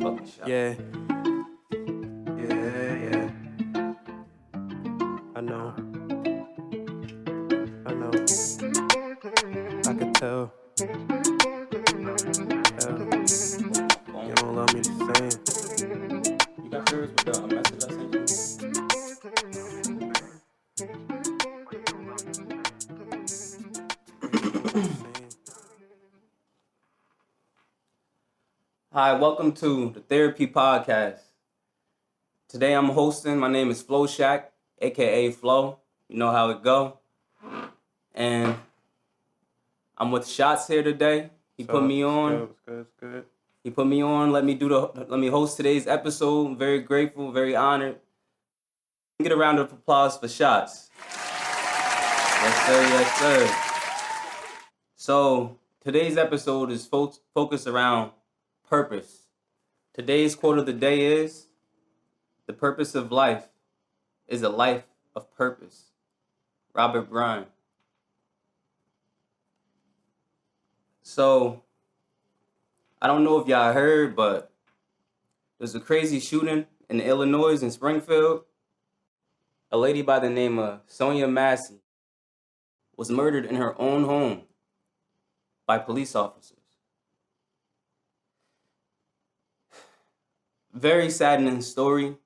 fucking shot. Yeah. Yeah. I know. I could tell. You don't love me the same. You got yours with the message I sent you? Hi, welcome to the Therapy Podcast. Today I'm hosting. My name is Flo Shack, aka Flo. You know how it go. And I'm with Shotsz here today. He put me on. It's good. He put me on. Let me host today's episode. I'm very grateful, very honored. Get a round of applause for Shotsz. Yes, sir. So today's episode is focused around purpose. Today's quote of the day is, "The purpose of life is a life of purpose." Robert Bryan. So, I don't know if y'all heard, but there's a crazy shooting in Illinois in Springfield. A lady by the name of Sonia Massey was murdered in her own home by police officers. Very saddening story.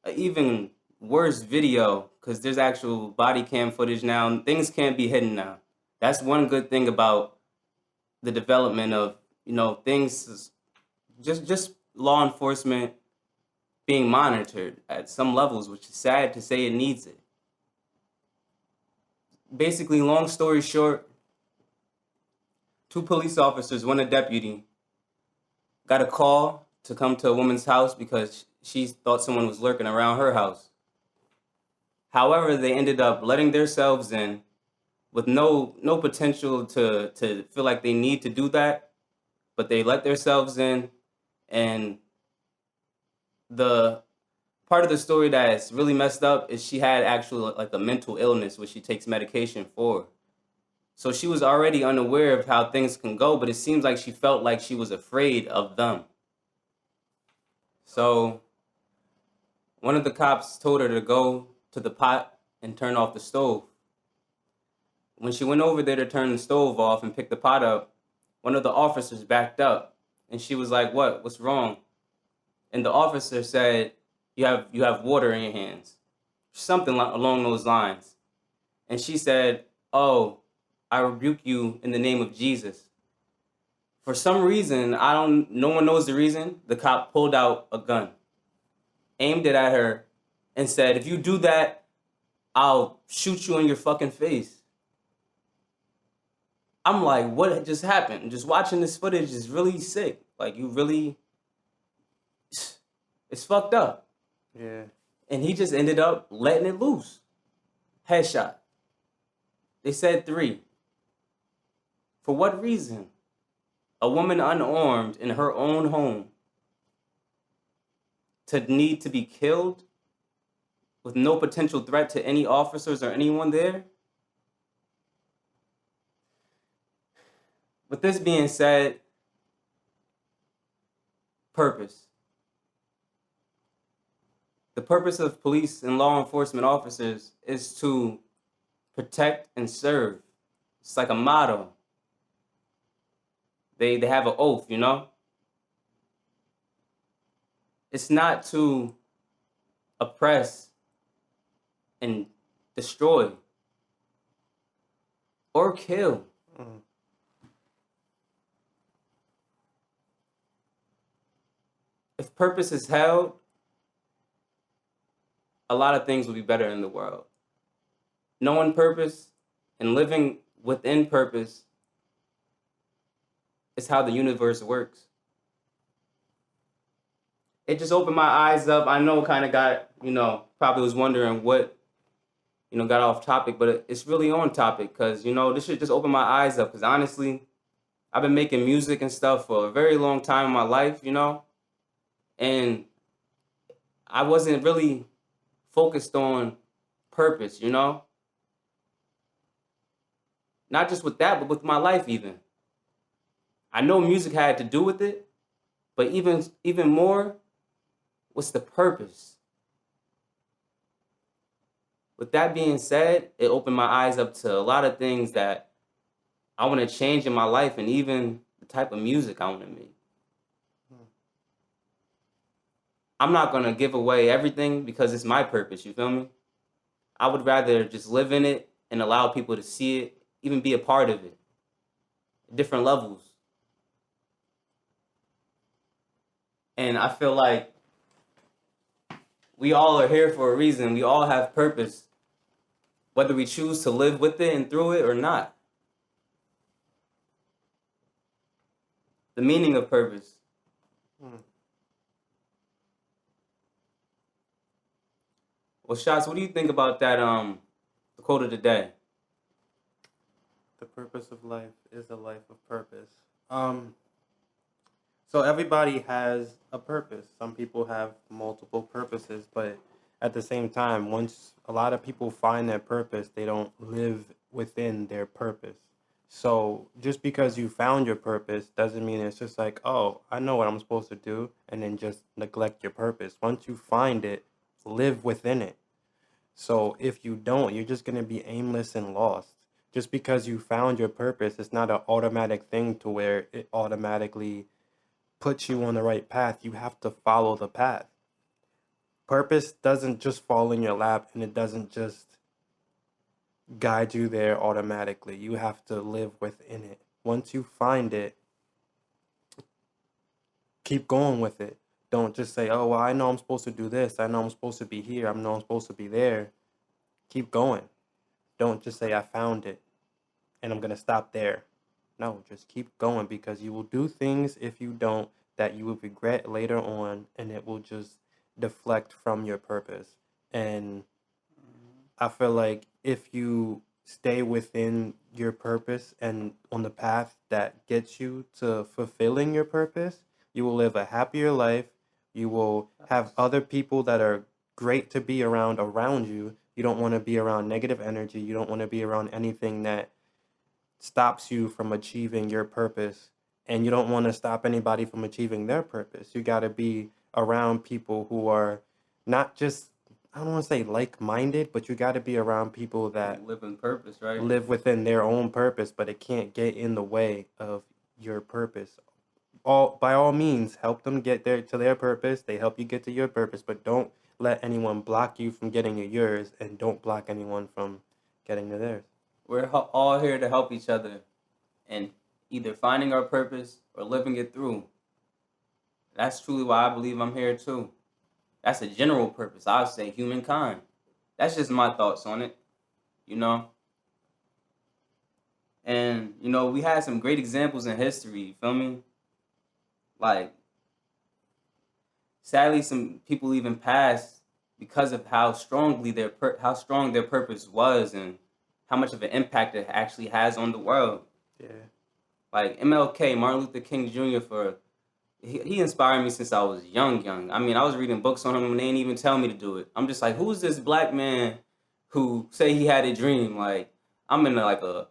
An even worse video, because there's actual body cam footage now. Things can't be hidden now. That's one good thing about the development of, things, just law enforcement being monitored at some levels, which is sad to say it needs it. Basically, long story short, 2 police officers, 1 a deputy, got a call to come to a woman's house because she thought someone was lurking around her house. However, they ended up letting themselves in with no potential to feel like they need to do that, but they let themselves in. And the part of the story that's really messed up is she had actual like a mental illness which she takes medication for. So she was already unaware of how things can go, but it seems like she felt like she was afraid of them. So one of the cops told her to go to the pot and turn off the stove. When she went over there to turn the stove off and pick the pot up, one of the officers backed up, and she was like, "What? What's wrong?" And the officer said, you have water in your hands," something along those lines. And she said, "Oh, I rebuke you in the name of Jesus." For some reason, no one knows the reason, the cop pulled out a gun, aimed it at her, and said, "If you do that, I'll shoot you in your fucking face." I'm like, what just happened? Just watching this footage is really sick. Like, it's fucked up. Yeah. And he just ended up letting it loose. Headshot. They said 3. For what reason? A woman unarmed in her own home to need to be killed with no potential threat to any officers or anyone there? With this being said, purpose. The purpose of police and law enforcement officers is to protect and serve. It's like a motto. They have an oath, It's not to oppress and destroy or kill. Mm. If purpose is held, a lot of things will be better in the world. Knowing purpose and living within purpose is how the universe works. It just opened my eyes up. I know kind of got, probably was wondering what, got off topic, but it's really on topic because, this shit just opened my eyes up because honestly, I've been making music and stuff for a very long time in my life, and I wasn't really focused on purpose, Not just with that, but with my life even. I know music had to do with it, But even more, what's the purpose? With that being said, it opened my eyes up to a lot of things that I want to change in my life, and even the type of music I want to make. I'm not going to give away everything because it's my purpose, you feel me? I would rather just live in it and allow people to see it, even be a part of it. Different levels. And I feel like we all are here for a reason. We all have purpose, whether we choose to live with it and through it or not. The meaning of purpose. Well, Shotz, what do you think about that? The quote of the day. The purpose of life is a life of purpose. So everybody has a purpose. Some people have multiple purposes, but at the same time, once a lot of people find their purpose, they don't live within their purpose. So just because you found your purpose doesn't mean it's just like, oh, I know what I'm supposed to do, and then just neglect your purpose. Once you find it, live within it. So if you don't, you're just going to be aimless and lost. Just because you found your purpose, it's not an automatic thing to where it automatically puts you on the right path. You have to follow the path. Purpose doesn't just fall in your lap, and it doesn't just guide you there automatically. You have to live within it. Once you find it, keep going with it. Don't just say, oh, well, I know I'm supposed to do this. I know I'm supposed to be here. I know I'm supposed to be there. Keep going. Don't just say, I found it and I'm going to stop there. No, just keep going, because you will do things if you don't that you will regret later on, and it will just deflect from your purpose. And I feel like if you stay within your purpose and on the path that gets you to fulfilling your purpose, you will live a happier life. You will have other people that are great to be around you. You don't want to be around negative energy. You don't want to be around anything that stops you from achieving your purpose. And you don't want to stop anybody from achieving their purpose. You got to be around people who are not just, I don't want to say like-minded, but you got to be around people that live in purpose, right? Live within their own purpose, but it can't get in the way of your purpose. By all means, help them get there to their purpose. They help you get to your purpose, but don't let anyone block you from getting to yours, and don't block anyone from getting to theirs. We're all here to help each other and either finding our purpose or living it through. That's truly why I believe I'm here too. That's a general purpose. I would say humankind. That's just my thoughts on it, you know? And, you know, we had some great examples in history, you feel me? Like, sadly, some people even passed because of how strongly how strong their purpose was, and how much of an impact it actually has on the world. Yeah. Like MLK, Martin Luther King Jr. He inspired me since I was young. I mean, I was reading books on him and they didn't even tell me to do it. I'm just like, who's this black man who say he had a dream? Like, I'm in like a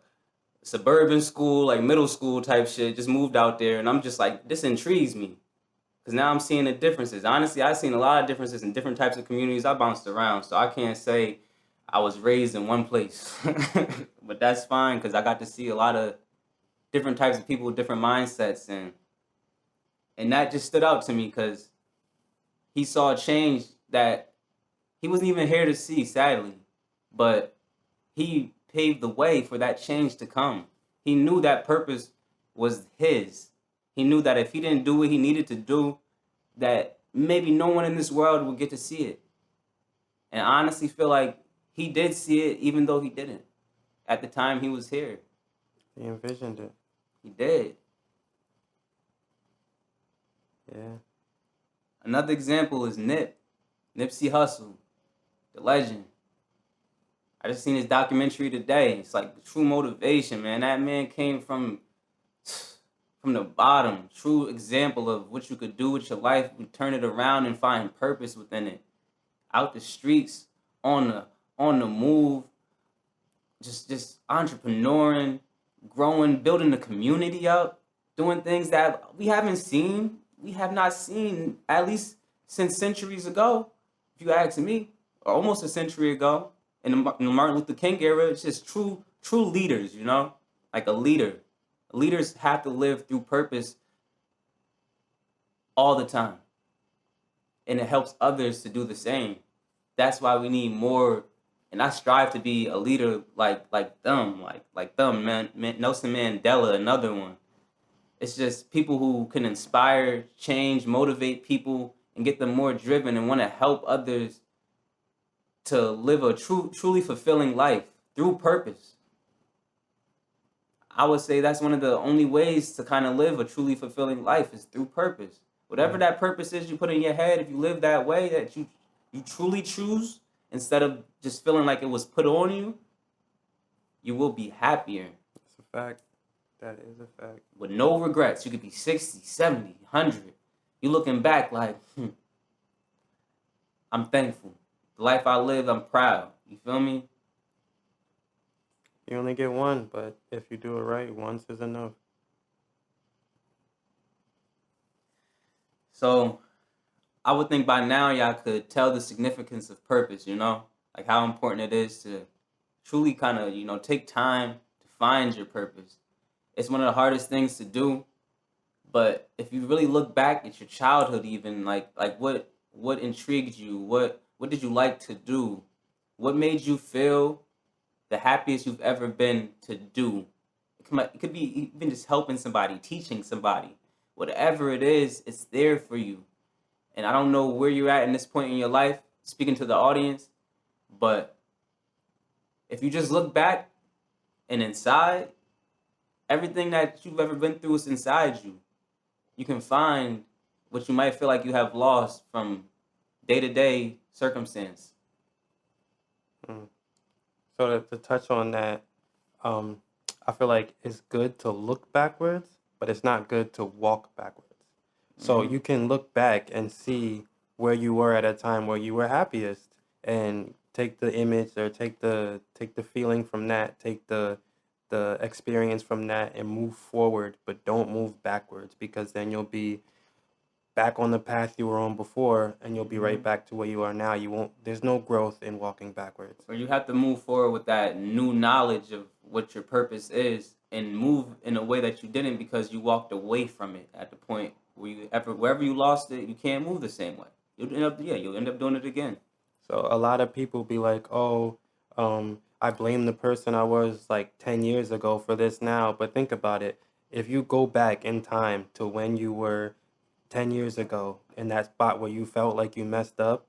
suburban school, like middle school type shit, just moved out there, and I'm just like, this intrigues me. Because now I'm seeing the differences. Honestly, I've seen a lot of differences in different types of communities. I bounced around, so I can't say I was raised in one place. But that's fine, because I got to see a lot of different types of people with different mindsets, and that just stood out to me, because he saw a change that he wasn't even here to see, sadly, but he paved the way for that change to come. He knew that purpose was his. He knew that if he didn't do what he needed to do, that maybe no one in this world would get to see it. And I honestly feel like he did see it, even though he didn't at the time he was here. He envisioned it. He did. Yeah. Another example is Nipsey Hussle, the legend. I just seen his documentary today. It's like the true motivation, man. That man came from the bottom. True example of what you could do with your life. You turn it around and find purpose within it. Out the streets, on the move, just entrepreneuring, growing, building the community up, doing things that we haven't seen we have not seen, at least since centuries ago, if you ask me, or almost a century ago, in the Martin Luther King era. It's just true leaders, you know, like a leader. Leaders have to live through purpose all the time, and it helps others to do the same. That's why we need more. And I strive to be a leader like them, like them, Nelson Mandela, another one. It's just people who can inspire, change, motivate people, and get them more driven and want to help others to live a truly fulfilling life through purpose. I would say that's one of the only ways to kind of live a truly fulfilling life is through purpose. Whatever Right. that purpose is you put in your head, if you live that way that you truly choose instead of just feeling like it was put on you, you will be happier That's a fact. That is a fact. with no regrets. You could be 60, 70, 100. You looking back like, I'm thankful. The life I live, I'm proud. You feel me? You only get one, but if you do it right, once is enough. So I would think by now y'all could tell the significance of purpose, you know? Like how important it is to truly kind of, take time to find your purpose. It's one of the hardest things to do, but if you really look back at your childhood even, like what intrigued you? What did you like to do? What made you feel the happiest you've ever been to do? It could be even just helping somebody, teaching somebody. Whatever it is, it's there for you. And I don't know where you're at in this point in your life, speaking to the audience, but if you just look back and inside, everything that you've ever been through is inside you. You can find what you might feel like you have lost from day to day circumstance. Mm. So to touch on that, um, I feel like it's good to look backwards, but it's not good to walk backwards. So Hmm. you can look back and see where you were at a time where you were happiest, and take the image or take the feeling from that, take the experience from that, and move forward, but don't move backwards, because then you'll be back on the path you were on before, and you'll be right Hmm. back to where you are now. You won't. There's no growth in walking backwards. Or you have to move forward with that new knowledge of what your purpose is and move in a way that you didn't because you walked away from it at the point where wherever you lost it, you can't move the same way. You'll end up doing it again. So a lot of people be like, "Oh, I blame the person I was like 10 years ago for this now." But think about it. If you go back in time to when you were 10 years ago in that spot where you felt like you messed up,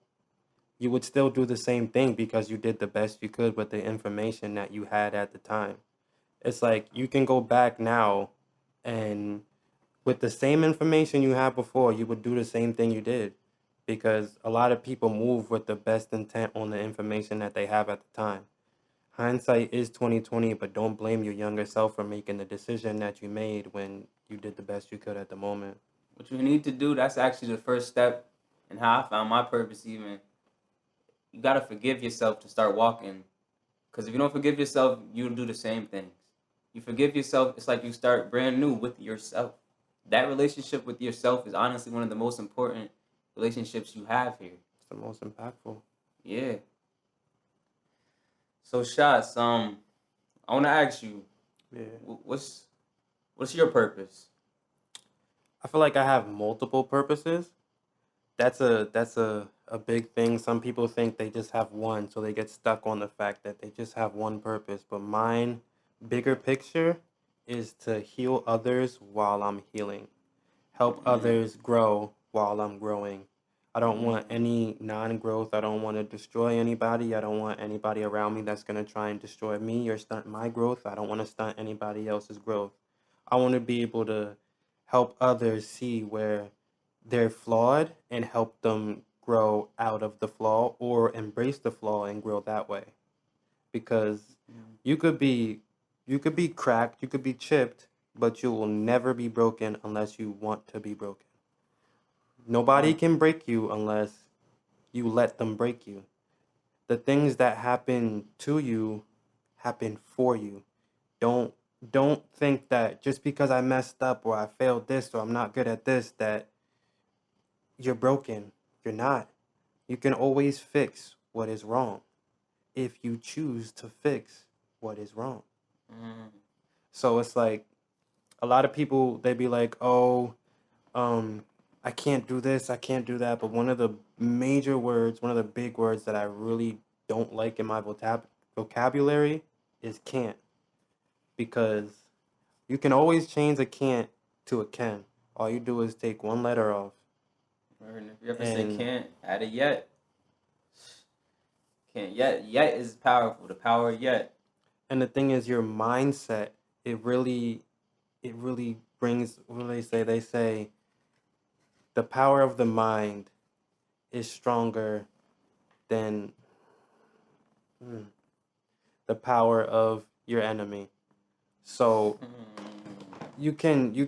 you would still do the same thing because you did the best you could with the information that you had at the time. It's like you can go back now, and with the same information you had before, you would do the same thing you did, because a lot of people move with the best intent on the information that they have at the time. Hindsight is 2020, but don't blame your younger self for making the decision that you made when you did the best you could at the moment. What you need to do, that's actually the first step in how I found my purpose even. You gotta forgive yourself to start walking. Because if you don't forgive yourself, you'll do the same things. You forgive yourself, it's like you start brand new with yourself. That relationship with yourself is honestly one of the most important relationships you have here. It's the most impactful. Yeah. So Shots, I wanna ask you, Yeah. what's your purpose? I feel like I have multiple purposes. That's a big thing. Some people think they just have one, so they get stuck on the fact that they just have one purpose. But mine, bigger picture, is to heal others while I'm healing. Help Mm, others grow while I'm growing. I don't want mm, any non-growth. I don't want to destroy anybody. I don't want anybody around me that's going to try and destroy me or stunt my growth. I don't want to stunt anybody else's growth. I want to be able to help others see where they're flawed and help them grow out of the flaw, or embrace the flaw and grow that way. Because mm, you could be you could be cracked, you could be chipped, but you will never be broken unless you want to be broken. Nobody mm, can break you unless you let them break you. The things that happen to you happen for you. Don't don't think that just because I messed up or I failed this or I'm not good at this, that you're broken. You're not. You can always fix what is wrong if you choose to fix what is wrong. Mm. So it's like a lot of people, they be like, oh, I can't do this, I can't do that. But one of the major words, one of the big words that I really don't like in my vocabulary is can't. Because you can always change a can't to a can. All you do is take one letter off. And if you ever say And can't, add a yet. Can't yet. Yet is powerful. The power of yet. and the thing is, your mindset, it really brings, what do they say? They say the power of the mind is stronger than the power of your enemy. So you can tell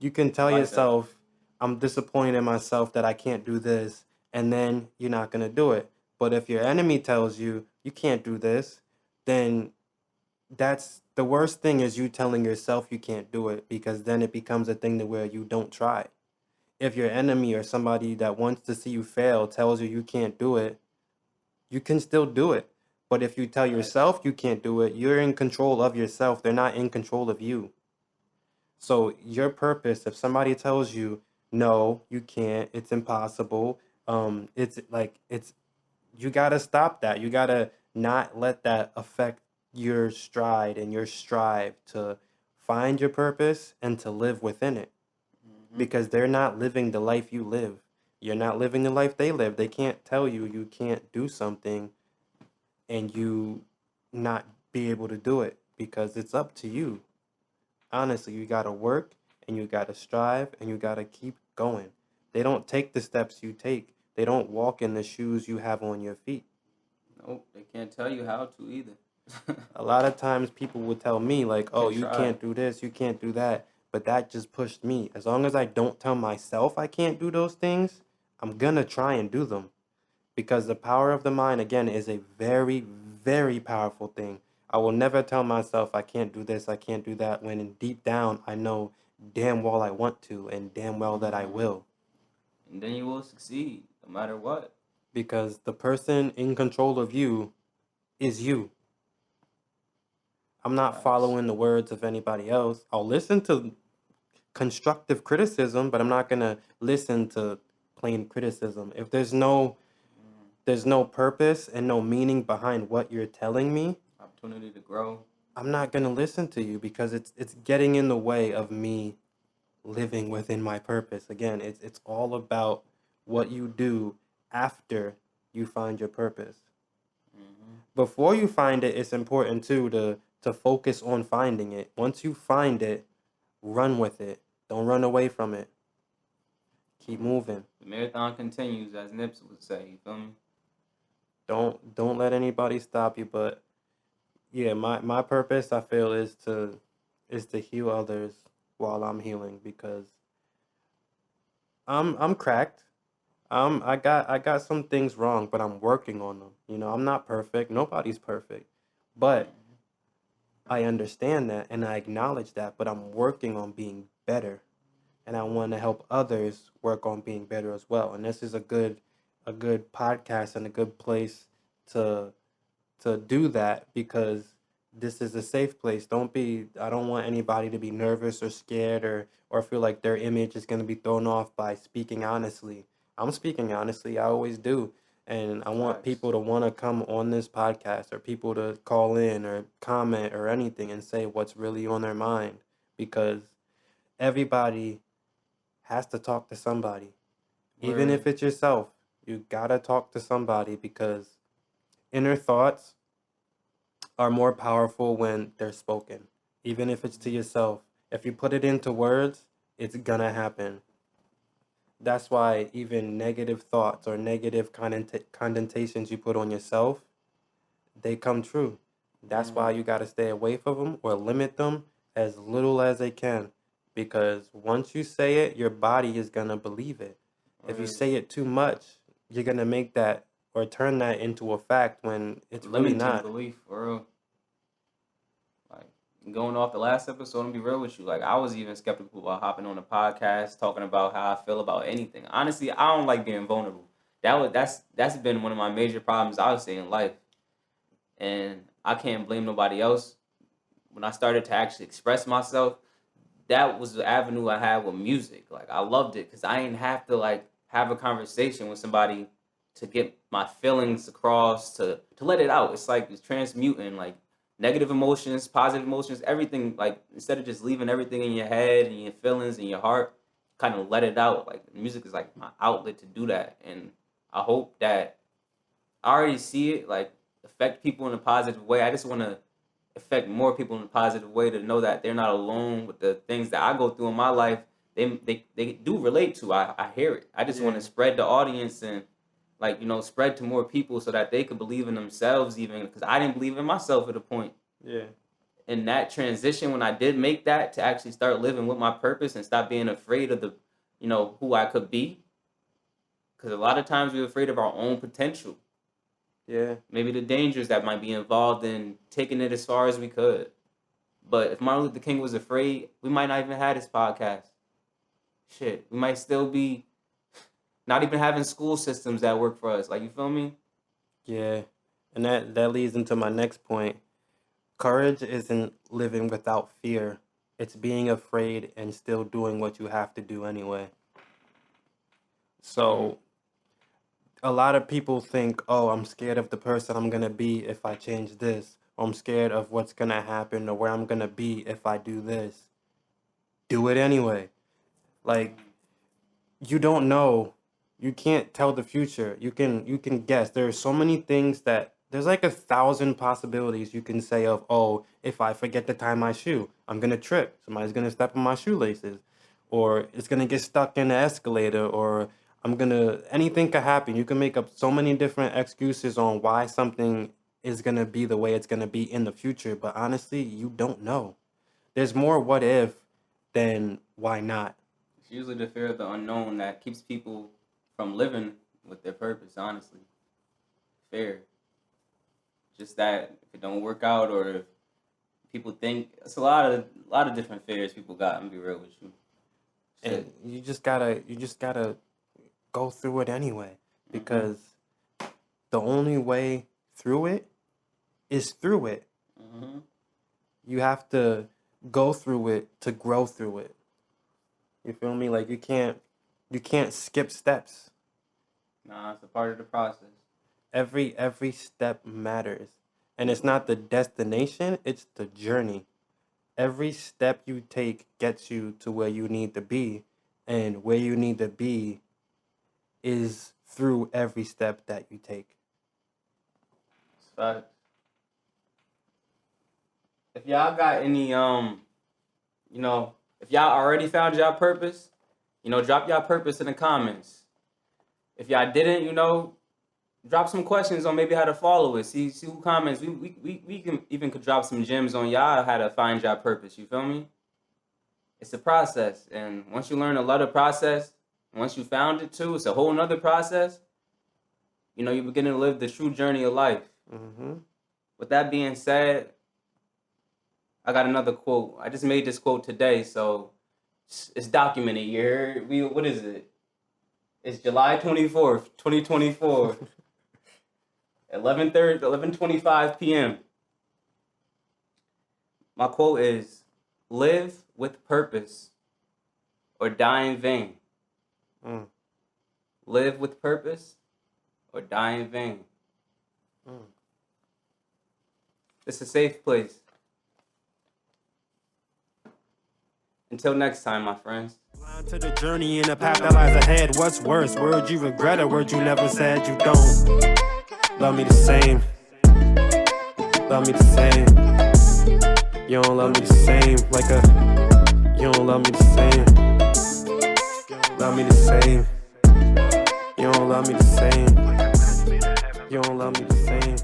Like that. yourself, I'm disappointed in myself that I can't do this, and then you're not gonna do it. But if your enemy tells you you can't do this, then that's the worst thing, is you telling yourself you can't do it, because then it becomes a thing to where you don't try. If your enemy or somebody that wants to see you fail tells you you can't do it, you can still do it. But if you tell Facts. yourself you can't do it, you're in control of yourself. They're not in control of you. So your purpose, if somebody tells you, no, you can't, it's impossible, it's like it's you gotta stop that. You gotta not let that affect your stride and your strive to find your purpose and to live within it. Mm-hmm. Because they're not living the life you live. You're not living the life they live. They can't tell you you can't do something and you not be able to do it, because it's up to you. Honestly, you got to work and you got to strive and you got to keep going. They don't take the steps you take. They don't walk in the shoes you have on your feet. Nope. They can't tell you how to either. A lot of times people will tell me like, oh, Can't you try. can't do this, you can't do that. But that just pushed me. As long as I don't tell myself I can't do those things, I'm going to try and do them. Because the power of the mind, again, is a very, very powerful thing. I will never tell myself I can't do this, I can't do that, when in deep down I know damn well I want to, and damn well that I will. And then you will succeed, no matter what. Because the person in control of you is you. I'm not Facts. following the words of anybody else. I'll listen to constructive criticism, but I'm not going to listen to plain criticism. If there's no purpose and no meaning behind what you're telling me, Opportunity to grow. I'm not going to listen to you, because it's getting in the way of me living within my purpose. Again, it's all about what you do after you find your purpose. Mm-hmm. Before you find it, it's important too to focus on finding it. Once you find it, run with it. Don't run away from it. Keep moving. The marathon continues, as Nips would say. You feel me? Don't let anybody stop you. But yeah, my purpose, I feel, is to heal others while I'm healing, because I'm cracked. I got some things wrong, but I'm working on them. I'm not perfect. Nobody's perfect. But I understand that and I acknowledge that, but I'm working on being better. And I want to help others work on being better as well. And this is a good podcast and a good place to do that, because this is a safe place. I don't want anybody to be nervous or scared, or feel like their image is going to be thrown off by speaking honestly. I'm speaking honestly. I always do. And I want Facts. people to want to come on this podcast, or people to call in or comment or anything and say what's really on their mind, because everybody has to talk to somebody. Even Word. if it's yourself, you got to talk to somebody, because inner thoughts are more powerful when they're spoken. Even if it's to yourself, if you put it into words, it's gonna happen. That's why even negative thoughts or negative connotations you put on yourself, they come true. That's why you got to stay away from them or limit them as little as they can. Because once you say it, your body is going to believe it. If you Word. say it too much, you're going to make that or turn that into a fact when it's really Limiting not. belief, for real. Like, going off the last episode, I'm gonna be real with you. Like, I was even skeptical about hopping on a podcast talking about how I feel about anything. Honestly, I don't like being vulnerable. That's been one of my major problems I would say in life, and I can't blame nobody else. When I started to actually express myself, that was the avenue I had with music. Like, I loved it because I didn't have to like have a conversation with somebody to get my feelings across, to let it out. It's like it's transmuting like negative emotions, positive emotions, everything. Like, instead of just leaving everything in your head and your feelings and your heart, kind of let it out. Like, music is like my outlet to do that, and I hope that I already see it like affect people in a positive way. I just want to affect more people in a positive way, to know that they're not alone with the things that I go through in my life. They do relate to. I hear it. I just want to spread the audience and, like, spread to more people so that they could believe in themselves, even because I didn't believe in myself at a point. Yeah. And that transition, when I did make that, to actually start living with my purpose and stop being afraid of the, who I could be. Because a lot of times we're afraid of our own potential. Yeah. Maybe the dangers that might be involved in taking it as far as we could. But if Martin Luther King was afraid, we might not even have this podcast. Shit, we might still be not even having school systems that work for us. Like, you feel me? Yeah. And that leads into my next point. Courage isn't living without fear. It's being afraid and still doing what you have to do anyway. So a lot of people think, oh, I'm scared of the person I'm going to be if I change this. Or I'm scared of what's going to happen or where I'm going to be if I do this. Do it anyway. Like, you don't know. You can't tell the future. You can guess. There are so many things that there's like 1,000 possibilities you can say of, oh, if I forget to tie my shoe, I'm going to trip. Somebody's going to step on my shoelaces. Or it's going to get stuck in the escalator. Or anything could happen. You can make up so many different excuses on why something is going to be the way it's going to be in the future. But honestly, you don't know. There's more what if than why not. It's usually the fear of the unknown that keeps people from living with their purpose, honestly. Fear. Just that if it don't work out, or if people think, it's a lot of different fears people got, and be real with you. And you just gotta go through it anyway, because the only way through it is through it. Mm-hmm. You have to go through it to grow through it. You feel me? Like, you can't skip steps. Nah, it's a part of the process. Every step matters. And it's not the destination, it's the journey. Every step you take gets you to where you need to be. And where you need to be is through every step that you take. It's facts. If y'all got any, if y'all already found y'all purpose, drop y'all purpose in the comments. If y'all didn't, drop some questions on maybe how to follow it. See who comments. We can even could drop some gems on y'all how to find y'all purpose. You feel me? It's a process, and once you learn a lot of process, once you found it too, it's a whole nother process. You're beginning to live the true journey of life. Mm-hmm. With that being said, I got another quote. I just made this quote today, so it's documented. You heard? What is it? It's July 24th, 2024. 11:25 p.m. My quote is, live with purpose or die in vain. Live with purpose or die in vain. It's a safe place. Until next time, my friends. To the journey and the path that lies ahead. What's worse, words you regret or words you never said you don't? Love me the same. Love me the same. You don't love me the same. You don't love me the same. Love me the same. You don't love me the same. You don't love me the same.